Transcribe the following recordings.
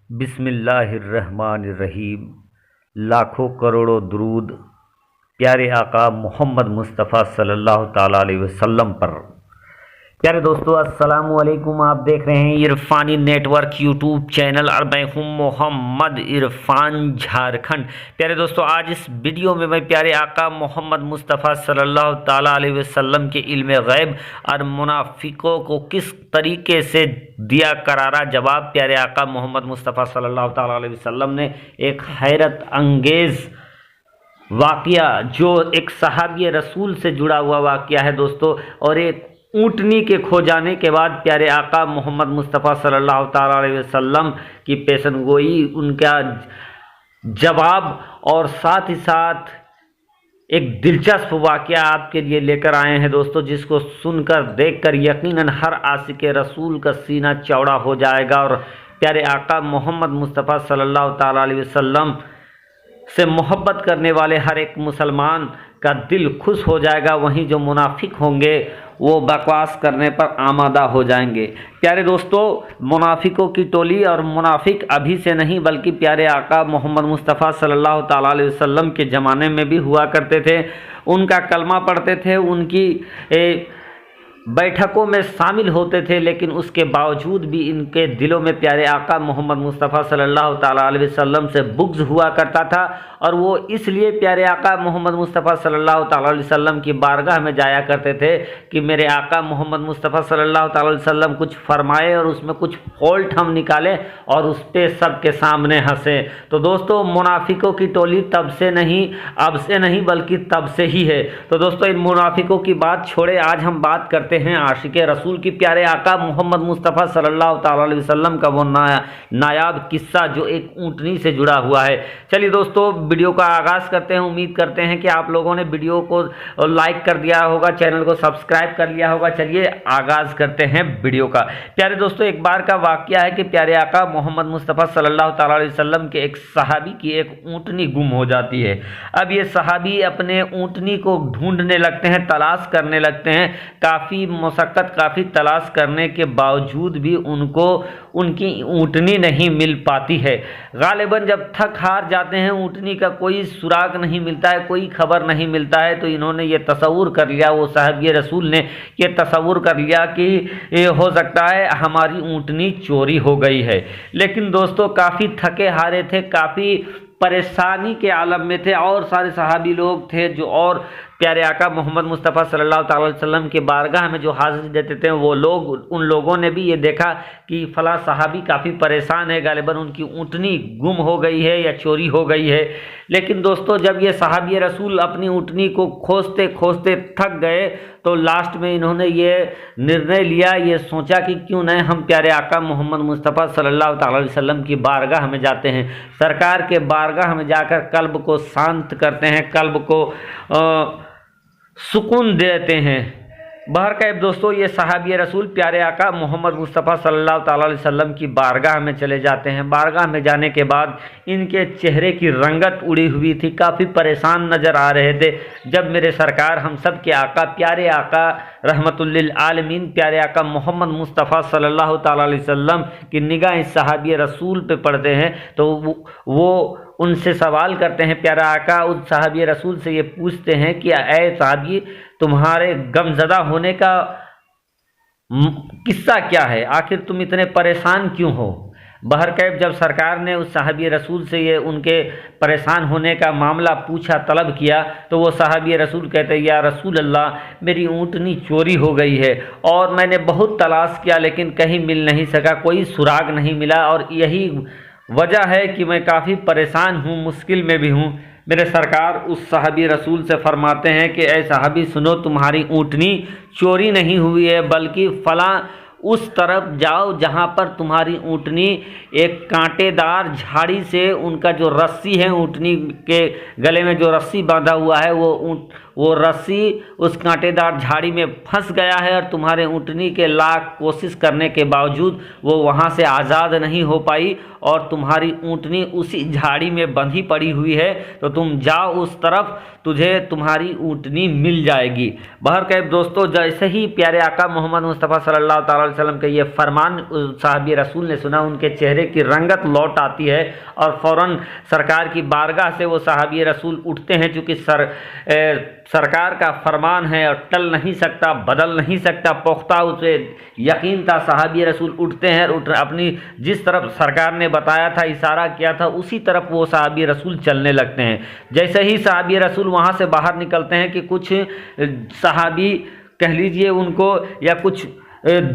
बिस्मिल्लाहिर्रहमानिर्रहीम। लाखों करोड़ों दुरूद प्यारे आका मोहम्मद मुस्तफ़ा सल्लल्लाहु ताला अलैहि वसल्लम पर। प्यारे दोस्तों, अस्सलामु अलैकुम। आप देख रहे हैं इरफानी नेटवर्क यूट्यूब चैनल और मैं हूं मोहम्मद इरफान झारखंड। प्यारे दोस्तों, आज इस वीडियो में मैं प्यारे आका मोहम्मद मुस्तफ़ा सल्लल्लाहु ताला अलैहि वसल्लम के इल्म गैब और मुनाफिकों को किस तरीके से दिया करारा जवाब। प्यारे आका मोहम्मद मुस्तफ़ा सल्लल्लाहु ताला अलैहि वसल्लम ने एक हैरत अंगेज़ वाक़या, जो एक सहाबी रसूल से जुड़ा हुआ वाक़या है दोस्तों, और एक ऊँटनी के खो जाने के बाद प्यारे आका मोहम्मद मुस्तफ़ा सल्लल्लाहु ताला अलैहि वसल्लम की पेशनगोई, उनका जवाब और साथ ही साथ एक दिलचस्प वाक़या आपके लिए लेकर आए हैं दोस्तों, जिसको सुनकर देखकर यकीनन हर आशिक रसूल का सीना चौड़ा हो जाएगा और प्यारे आका मोहम्मद मुस्तफ़ा सल्लल्लाहु ताला अलैहि वसल्लम से मोहब्बत करने वाले हर एक मुसलमान का दिल खुश हो जाएगा। वहीं जो मुनाफिक होंगे वो बकवास करने पर आमादा हो जाएंगे। प्यारे दोस्तों, मुनाफिकों की टोली और मुनाफिक अभी से नहीं बल्कि प्यारे आका मोहम्मद मुस्तफ़ा सल्लल्लाहु ताला अलैहि वसल्लम के ज़माने में भी हुआ करते थे। उनका कलमा पढ़ते थे, उनकी बैठकों में शामिल होते थे, लेकिन उसके बावजूद भी इनके दिलों में प्यारे आका मोहम्मद मुस्तफ़ा सल्लल्लाहु ताला अलैहि वसल्लम से बुग़्ज़ हुआ करता था। और वो इसलिए प्यारे आका मोहम्मद मुस्तफ़ा सल्लल्लाहु ताला अलैहि वसल्लम की बारगाह में जाया करते थे कि मेरे आका मोहम्मद मुस्तफ़ा सल्लल्लाहु ताला अलैहि वसल्लम कुछ फरमाए और उसमें कुछ फॉल्ट हम निकालें और उस पर सबके सामने हंसें। तो दोस्तों, मुनाफिकों की टोली तब से नहीं, अब से नहीं, बल्कि तब से ही है। तो दोस्तों, इन मुनाफिकों की बात छोड़े, आज हम बात करते हैं आशिक रसूल की, प्यारे आका मोहम्मद मुस्तफ़ा सल्लल्लाहु ताला अलैहि वसल्लम का वो नायाब किस्सा जो एक ऊँटनी से जुड़ा हुआ है। चलिए दोस्तों, वीडियो का आगाज़ करते हैं। उम्मीद करते हैं कि आप लोगों ने वीडियो को लाइक कर दिया होगा, चैनल को सब्सक्राइब कर लिया होगा। चलिए आगाज़ करते हैं वीडियो का। प्यारे दोस्तों, एक बार का वाक़या है कि प्यारे आका मोहम्मद मुस्तफ़ा सल्लल्लाहु ताला अलैहि वसल्लम के एक सहाबी की एक ऊँटनी गुम हो जाती है। अब ये सहाबी अपने ऊँटनी को ढूंढने लगते हैं, तलाश करने लगते हैं। काफ़ी मशक्क़त, काफ़ी तलाश करने के बावजूद भी उनको उनकी ऊँटनी नहीं मिल पाती है। गालिबन जब थक हार जाते हैं, ऊँटनी का कोई सुराग नहीं मिलता है, कोई खबर नहीं मिलता है, तो इन्होंने ये तसव्वुर कर लिया, वो साहबी रसूल ने ये तसव्वुर कर लिया कि ये हो सकता है हमारी ऊँटनी चोरी हो गई है। लेकिन दोस्तों, काफ़ी थके हारे थे, काफ़ी परेशानी के आलम में थे, और सारे सहाबी लोग थे जो और प्यारे आका मोहम्मद मुस्तफ़ा सल्लल्लाहु ताला अलैहि वसल्लम के बारगाह में जो हाज़िरी देते थे, वो लोग, उन लोगों ने भी ये देखा कि फ़लाँ सहाबी काफ़ी परेशान है, गालिबन उनकी ऊँटनी गुम हो गई है या चोरी हो गई है। लेकिन दोस्तों, जब ये सहाबी रसूल अपनी ऊँटनी को खोजते खोजते थक गए, तो लास्ट में इन्होंने ये निर्णय लिया, ये सोचा कि क्यों न हम प्यारे आका मोहम्मद मुस्तफ़ा सल्लल्लाहु ताला अलैहि वसल्लम की बारगाह में जाते हैं, सरकार के बारगाह में जाकर कल्ब को शांत करते हैं, कल्ब को सुकून देते हैं। बहरकैफ दोस्तों, ये सहाबी रसूल प्यारे आका मोहम्मद मुस्तफ़ा सल्लल्लाहु ताला अलैहि वसल्लम की बारगाह में चले जाते हैं। बारगाह में जाने के बाद इनके चेहरे की रंगत उड़ी हुई थी, काफ़ी परेशान नज़र आ रहे थे। जब मेरे सरकार, हम सब के आका, प्यारे आका रहमतुल लिल आलमीन प्यारे आका मोहम्मद मुस्तफ़ा सल्लल्लाहु ताला अलैहि वसल्लम की निगाह इस सहाबी रसूल पे पड़ते हैं, तो वो उनसे सवाल करते हैं। प्यारा आका उस सहाबी रसूल से ये पूछते हैं कि ऐ सहाबी, तुम्हारे गमज़दा होने का किस्सा क्या है, आखिर तुम इतने परेशान क्यों हो। बहरकैफ जब सरकार ने उस सहाबी रसूल से ये उनके परेशान होने का मामला पूछा, तलब किया, तो वो सहाबी रसूल कहते हैं, या रसूल अल्लाह, मेरी ऊँटनी चोरी हो गई है और मैंने बहुत तलाश किया लेकिन कहीं मिल नहीं सका, कोई सुराग नहीं मिला, और यही वजह है कि मैं काफ़ी परेशान हूँ, मुश्किल में भी हूँ। मेरे सरकार उस सहाबी रसूल से फरमाते हैं कि ऐ सहाबी सुनो, तुम्हारी ऊँटनी चोरी नहीं हुई है, बल्कि फ़लाँ उस तरफ जाओ जहाँ पर तुम्हारी ऊँटनी एक कांटेदार झाड़ी से, उनका जो रस्सी है, ऊँटनी के गले में जो रस्सी बांधा हुआ है, वो वो रस्सी उस कांटेदार झाड़ी में फंस गया है और तुम्हारे ऊँटनी के लाख कोशिश करने के बावजूद वो वहाँ से आज़ाद नहीं हो पाई और तुम्हारी ऊँटनी उसी झाड़ी में बंधी पड़ी हुई है, तो तुम जाओ उस तरफ, तुझे तुम्हारी ऊँटनी मिल जाएगी। बहरकैफ दोस्तों, जैसे ही प्यारे आका मोहम्मद मुस्तफ़ा सल्लल्लाहु अलैहि वसल्लम के ये फरमान साहबी रसूल ने सुना, उनके चेहरे की रंगत लौट आती है और फ़ौरन सरकार की बारगाह से वो साहबी रसूल उठते हैं। चूँकि सरकार का फरमान है और टल नहीं सकता, बदल नहीं सकता, पुख्ता उसे यकीन था। साहबी रसूल उठते हैं और अपनी जिस तरफ सरकार ने बताया था, इशारा किया था, उसी तरफ वो साहबी रसूल चलने लगते हैं। जैसे ही साहबी रसूल वहाँ से बाहर निकलते हैं कि कुछ सहाबी कह लीजिए उनको, या कुछ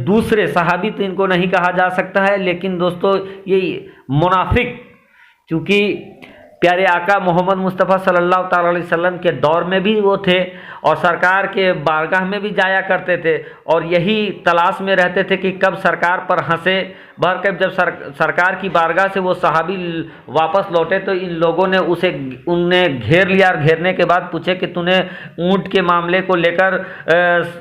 दूसरे सहाबी तो इनको नहीं कहा जा सकता है, लेकिन दोस्तों ये मुनाफिक, क्योंकि प्यारे आका मोहम्मद मुस्तफ़ा सल्लल्लाहु अलैहि वसल्लम के दौर में भी वो थे और सरकार के बारगाह में भी जाया करते थे और यही तलाश में रहते थे कि कब सरकार पर हंसे। बहरकैफ जब सरकार की बारगाह से वो सहाबी वापस लौटे तो इन लोगों ने उन्हें घेर लिया और घेरने के बाद पूछे कि तूने ऊँट के मामले को लेकर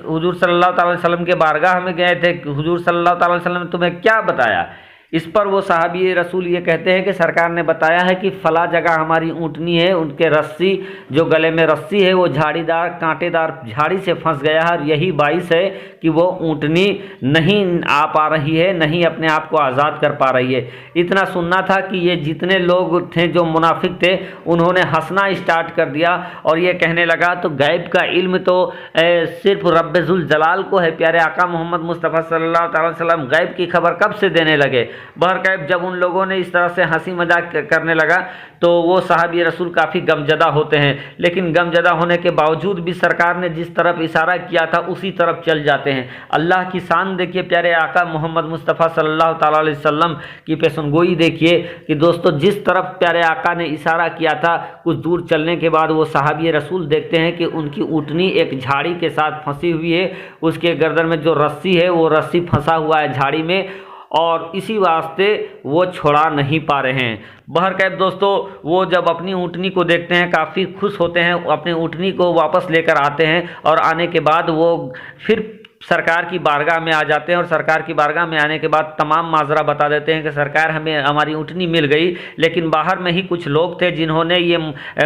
हुजूर सल्लल्लाहु अलैहि वसल्लम के बारगाह में गए थे, हुजूर सल्लल्लाहु अलैहि वसल्लम ने तुम्हें क्या बताया? इस पर वो साहबी रसूल ये कहते हैं कि सरकार ने बताया है कि फ़ला जगह हमारी ऊँटनी है, उनके रस्सी जो गले में रस्सी है वो झाड़ीदार कांटेदार झाड़ी से फंस गया है और यही बाइस है कि वो ऊँटनी नहीं आ पा रही है, नहीं अपने आप को आज़ाद कर पा रही है। इतना सुनना था कि ये जितने लोग थे जो मुनाफिक थे उन्होंने हंसना स्टार्ट कर दिया और ये कहने लगा तो गैब का इल्म तो सिर्फ रब्बुल जलाल को है, प्यारे आका मोहम्मद मुस्तफ़ा सल्लल्लाहु अलैहि वसल्लम गैब की खबर कब से देने लगे? बहरकैफ जब उन लोगों ने इस तरह से हंसी मजाक करने लगा तो वो साहबी रसूल काफ़ी गमजदा होते हैं, लेकिन गमजदा होने के बावजूद भी सरकार ने जिस तरफ इशारा किया था उसी तरफ चल जाते हैं। अल्लाह की शान देखिए, प्यारे आका मोहम्मद मुस्तफ़ा सल्लल्लाहु अलैहि वसल्लम की पेशनगोई देखिए कि दोस्तों जिस तरफ प्यारे आका ने इशारा किया था, कुछ दूर चलने के बाद वो साहबी रसूल देखते हैं कि उनकी ऊँटनी एक झाड़ी के साथ फंसी हुई है, उसके गर्दन में जो रस्सी है वो रस्सी फंसा हुआ है झाड़ी में और इसी वास्ते वो छोड़ा नहीं पा रहे हैं। बहरकैफ दोस्तों, वो जब अपनी ऊँटनी को देखते हैं काफ़ी खुश होते हैं, अपनी ऊँटनी को वापस लेकर आते हैं और आने के बाद वो फिर सरकार की बारगाह में आ जाते हैं और सरकार की बारगाह में आने के बाद तमाम माजरा बता देते हैं कि सरकार हमें हमारी ऊँटनी मिल गई, लेकिन बाहर में ही कुछ लोग थे जिन्होंने ये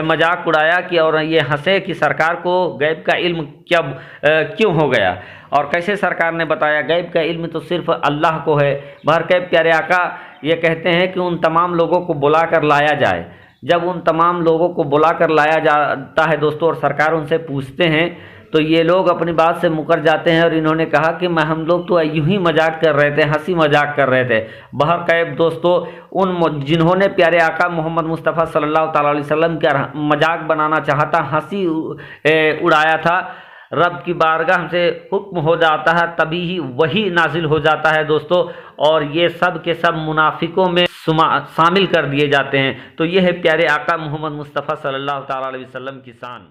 मजाक उड़ाया कि और ये हंसे कि सरकार को गैब का इल्म क्यों हो गया और कैसे सरकार ने बताया? गैब का इल्म तो सिर्फ अल्लाह को है। बहरकैफ प्यारे आका ये कहते हैं कि उन तमाम लोगों को बुला कर लाया जाए। जब उन तमाम लोगों को बुला कर लाया जाता है दोस्तों और सरकार उनसे पूछते हैं तो ये लोग अपनी बात से मुकर जाते हैं और इन्होंने कहा कि हम लोग तो यूं ही मजाक कर रहे थे, हंसी मजाक कर रहे थे। बहरकैफ दोस्तों, उन जिन्होंने प्यारे आका मोहम्मद मुस्तफ़ा सल्लल्लाहु अलैहि वसल्लम का मजाक बनाना चाहता, हंसी उड़ाया था, रब की बारगाह से हुक्म हो जाता है, तभी ही वही नाजिल हो जाता है दोस्तों, और ये सब के सब मुनाफिकों में शामिल कर दिए जाते हैं। तो ये है प्यारे आका मोहम्मद मुस्तफ़ा सल्लल्लाहु अलैहि वसल्लम की शान।